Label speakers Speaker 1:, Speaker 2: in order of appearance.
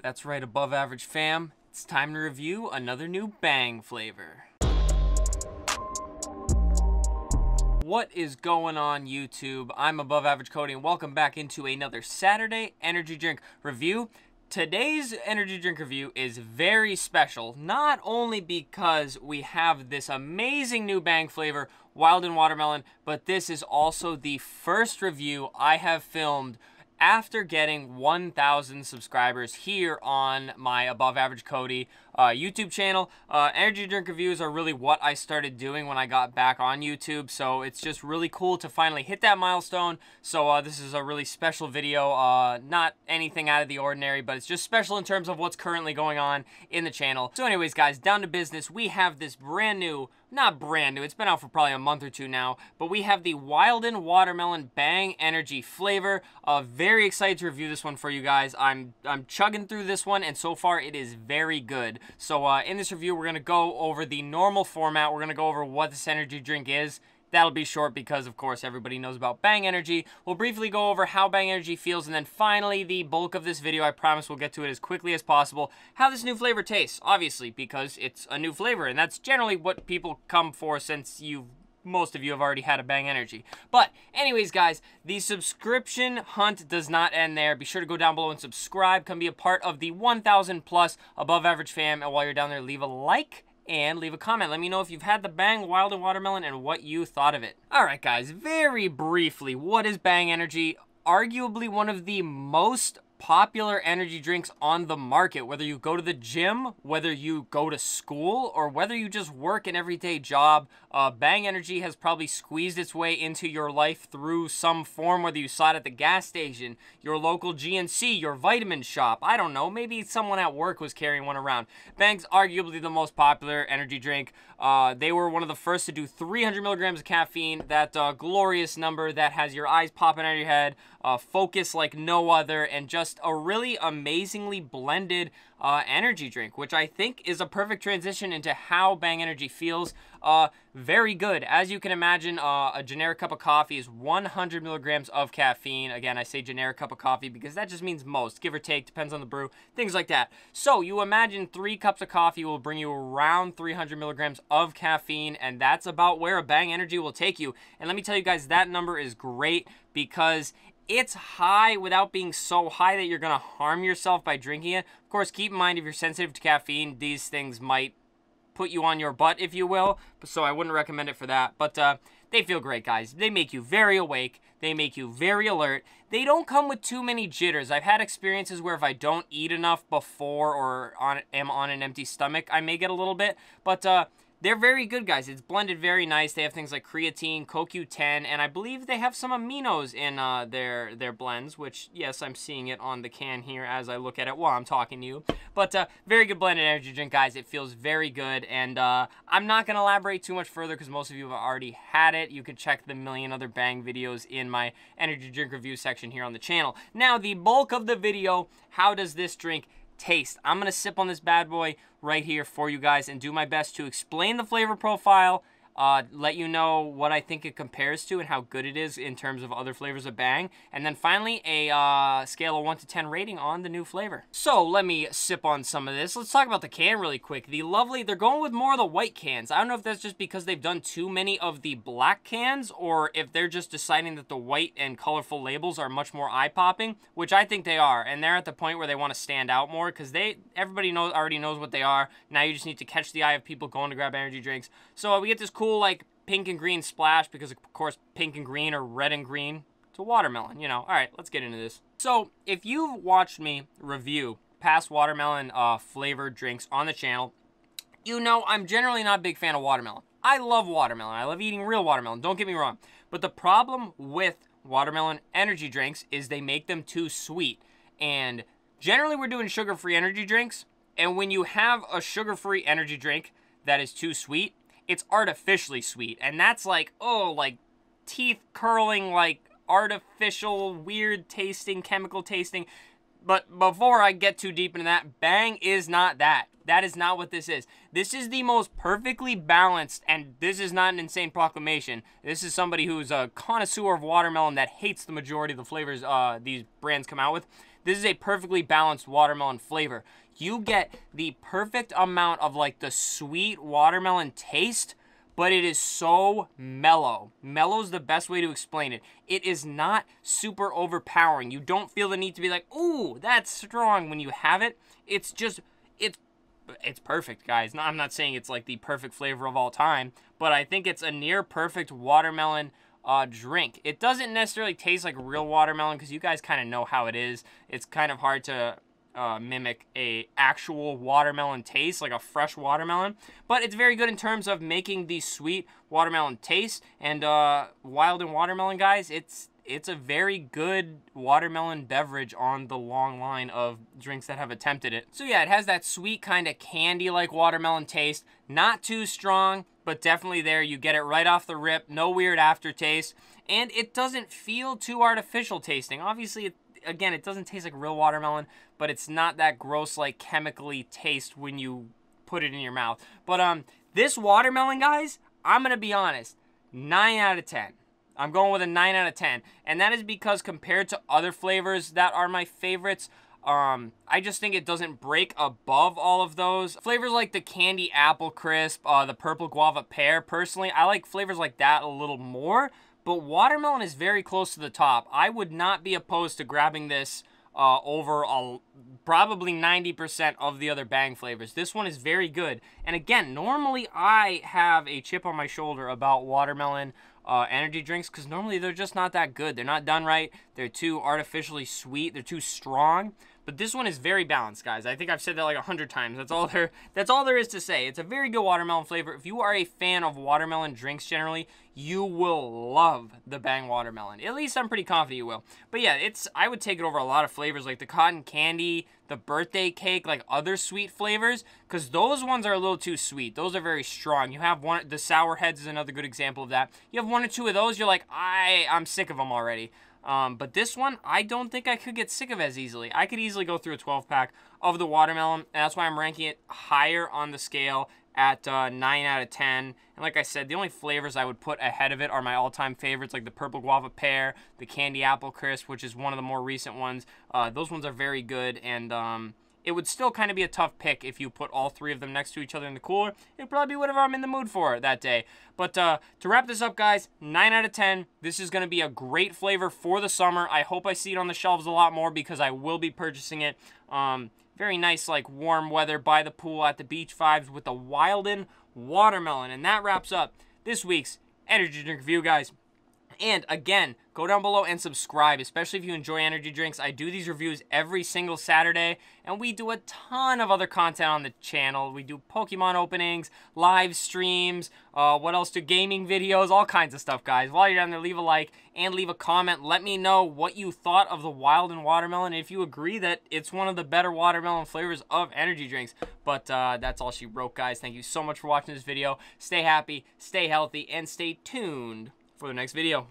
Speaker 1: That's right, above average fam. It's time to review another new Bang flavor. What is going on, YouTube? I'm Above Average Cody, and welcome back into another Saturday energy drink review. Today's energy drink review is very special, not only because we have this amazing new Bang flavor, Wyldin Watermelon, but this is also the first review I have filmed after getting 1,000 subscribers here on my Above Average Cody YouTube channel. Energy drink reviews are really what I started doing when I got back on YouTube, so it's just really cool to finally hit that milestone. So this is a really special video, not anything out of the ordinary, but it's just special in terms of what's currently going on in the channel. So anyways, guys, down to business. We have this brand new, not brand new, it's been out for probably a month or two now, but we have the Wyldin Watermelon Bang Energy flavor. Very excited to review this one for you guys. I'm chugging through this one, and so far it is very good. So in this review, we're going to go over the normal format. We're going to go over what this energy drink is. That'll be short because, of course, everybody knows about Bang Energy. We'll briefly go over how Bang Energy feels, and then finally, the bulk of this video, I promise we'll get to it as quickly as possible, how this new flavor tastes, obviously, because it's a new flavor, and that's generally what people come for since most of you have already had a Bang Energy. But anyways, guys, the subscription hunt does not end there. Be sure to go down below and subscribe. Come be a part of the 1,000 plus Above Average fam, and while you're down there, leave a like and leave a comment. Let me know if you've had the Bang Wyldin Watermelon and what you thought of it. Alright guys, very briefly, what is Bang Energy? Arguably one of the most popular energy drinks on the market. Whether you go to the gym, whether you go to school, or whether you just work an everyday job, Bang Energy has probably squeezed its way into your life through some form, whether you saw it at the gas station, your local GNC, your vitamin shop, I don't know, maybe someone at work was carrying one around. Bang's arguably the most popular energy drink. They were one of the first to do 300 milligrams of caffeine, that glorious number that has your eyes popping out of your head, focus like no other, and just a really amazingly blended energy drink, which I think is a perfect transition into how Bang Energy feels. Very good. As you can imagine, a generic cup of coffee is 100 milligrams of caffeine. Again, I say generic cup of coffee because that just means most, give or take, depends on the brew, things like that. So you imagine 3 cups of coffee will bring you around 300 milligrams of caffeine, and that's about where a Bang Energy will take you. And let me tell you guys, that number is great because it's high without being so high that you're going to harm yourself by drinking it. Of course, keep in mind, if you're sensitive to caffeine, these things might put you on your butt, if you will, so I wouldn't recommend it for that. But they feel great, guys. They make you very awake. They make you very alert. They don't come with too many jitters. I've had experiences where if I don't eat enough before or am on an empty stomach, I may get a little bit, but they're very good, guys. It's blended very nice. They have things like creatine, CoQ10, and I believe they have some aminos in their blends, which, yes, I'm seeing it on the can here as I look at it while I'm talking to you. But very good blended energy drink, guys. It feels very good, and I'm not going to elaborate too much further because most of you have already had it. You can check the million other Bang videos in my energy drink review section here on the channel. Now, the bulk of the video, how does this drink taste? I'm gonna sip on this bad boy right here for you guys and do my best to explain the flavor profile, let you know what I think it compares to and how good it is in terms of other flavors of Bang, and then finally a scale of 1 to 10 rating on the new flavor. So let me sip on some of this. Let's talk about the can really quick. They're going with more of the white cans. I don't know if that's just because they've done too many of the black cans, or if they're just deciding that the white and colorful labels are much more eye-popping, which I think they are, and they're at the point where they want to stand out more because everybody already knows what they are. Now you just need to catch the eye of people going to grab energy drinks. So we get this cool like pink and green splash because, of course, pink and green or red and green. It's a watermelon, you know. All right, let's get into this. So if you've watched me review past watermelon flavored drinks on the channel, you know I'm generally not a big fan of watermelon. I love watermelon. I love eating real watermelon. Don't get me wrong. But the problem with watermelon energy drinks is they make them too sweet. And generally we're doing sugar-free energy drinks. And when you have a sugar-free energy drink that is too sweet, it's artificially sweet, and that's like, oh, like teeth curling, like artificial, weird tasting, chemical tasting. But before I get too deep into that, Bang is not that. That is not what this is. This is the most perfectly balanced, and this is not an insane proclamation. This is somebody who's a connoisseur of watermelon that hates the majority of the flavors these brands come out with. This is a perfectly balanced watermelon flavor. You get the perfect amount of like the sweet watermelon taste, but it is so mellow. Mellow's the best way to explain it. It is not super overpowering. You don't feel the need to be like, ooh, that's strong when you have it. It's just, it's perfect, guys. No, I'm not saying it's like the perfect flavor of all time, but I think it's a near perfect watermelon drink. It doesn't necessarily taste like real watermelon because you guys kind of know how it is. It's kind of hard to mimic a actual watermelon taste, like a fresh watermelon, but it's very good in terms of making the sweet watermelon taste. And Wyldin watermelon, guys, it's a very good watermelon beverage on the long line of drinks that have attempted it. So yeah, it has that sweet kind of candy-like watermelon taste, not too strong, but definitely there. You get it right off the rip, no weird aftertaste, and it doesn't feel too artificial tasting. Obviously, again, it doesn't taste like real watermelon, but it's not that gross, like, chemically taste when you put it in your mouth. But this watermelon, guys, I'm gonna be honest, 9 out of 10. I'm going with a 9 out of 10, and that is because compared to other flavors that are my favorites, I just think it doesn't break above all of those. Flavors like the candy apple crisp, the purple guava pear, personally, I like flavors like that a little more, but watermelon is very close to the top. I would not be opposed to grabbing this over probably 90% of the other Bang flavors. This one is very good. And again, normally I have a chip on my shoulder about watermelon energy drinks because normally they're just not that good. They're not done right. They're too artificially sweet. They're too strong. But this one is very balanced, guys. I think I've said that like 100 times. That's all there is to say. It's a very good watermelon flavor. If you are a fan of watermelon drinks generally, you will love the Bang watermelon. At least I'm pretty confident you will. But yeah, I would take it over a lot of flavors like the cotton candy, the birthday cake, like other sweet flavors, because those ones are a little too sweet. Those are very strong. You have one, the sour heads is another good example of that. You have 1 or 2 of those, you're like, I'm sick of them already. But this one, I don't think I could get sick of as easily. I could easily go through a 12-pack of the watermelon, and that's why I'm ranking it higher on the scale at 9 out of 10. And like I said, the only flavors I would put ahead of it are my all-time favorites, like the purple guava pear, the candy apple crisp, which is one of the more recent ones. Those ones are very good, and it would still kind of be a tough pick if you put all 3 of them next to each other in the cooler. It'd probably be whatever I'm in the mood for that day. But to wrap this up, guys, 9 out of 10. This is going to be a great flavor for the summer. I hope I see it on the shelves a lot more because I will be purchasing it. Very nice, like, warm weather by the pool at the beach vibes with the Wyldin watermelon. And that wraps up this week's energy drink review, guys. And again, go down below and subscribe, especially if you enjoy energy drinks. I do these reviews every single Saturday, and we do a ton of other content on the channel. We do Pokemon openings, live streams, what else do gaming videos, all kinds of stuff, guys. While you're down there, leave a like and leave a comment. Let me know what you thought of the Wyldin watermelon, if you agree that it's one of the better watermelon flavors of energy drinks. But that's all she wrote, guys. Thank you so much for watching this video. Stay happy, stay healthy, and stay tuned for the next video.